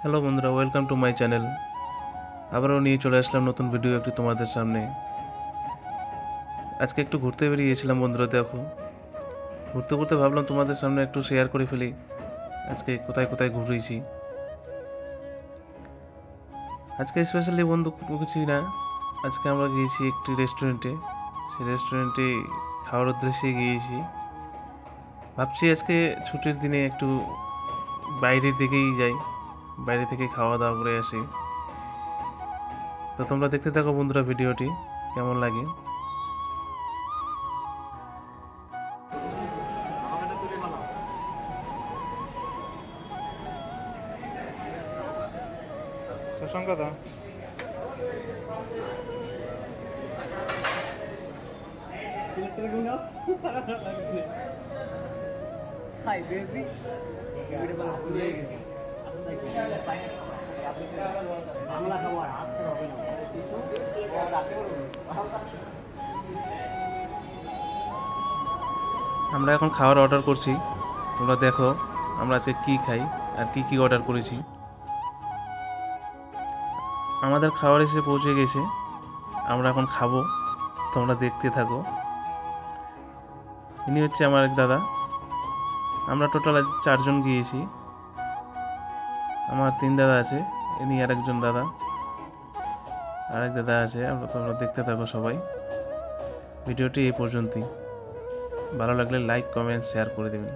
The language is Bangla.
হ্যালো বন্ধুরা, ওয়েলকাম টু মাই চ্যানেল। আবারও নিয়ে চলে আসলাম নতুন ভিডিও একটি তোমাদের সামনে। আজকে একটু ঘুরতে বেরিয়েছিলাম বন্ধুরা। দেখো, ঘুরতে ঘুরতে ভাবলাম তোমাদের সামনে একটু শেয়ার করে ফেলি আজকে কোথায় কোথায় ঘুরেছি। আজকে স্পেশালি বন্ধু কোনো কিছুই না, আজকে আমরা গিয়েছি একটি রেস্টুরেন্টে। সেই রেস্টুরেন্টে খাওয়ার উদ্দেশ্যে গিয়েছি। ভাবছি আজকে ছুটির দিনে একটু বাইরের দিকেই যাই, বাইরে থেকে খাওয়া দাওয়া করে আসি। তো তোমরা দেখতে থাকো বন্ধুরা ভিডিওটি, কেমন লাগে। শশাঙ্কদা, Hi baby. বাংলা খাবার হাতে হবে না। আমরা এখন খাওয়ার অর্ডার করছি। তোমরা দেখো আমরা আজকে কী খাই আর কি কি অর্ডার করেছি। আমাদের খাবার এসে পৌঁছে গেছে, আমরা এখন খাবো। তোমরা দেখতে থাকো। ইনি হচ্ছে আমার এক দাদা। আমরা টোটাল আজ 4 জন গিয়েছি। আমার 3 দাদা আছে, ইনি আরেকজন দাদা, আরেক দাদা আছে। তোমরা দেখতে থাকো সবাই। ভিডিওটি এই পর্যন্তই। ভালো লাগলে লাইক, কমেন্ট, শেয়ার করে দেবেন।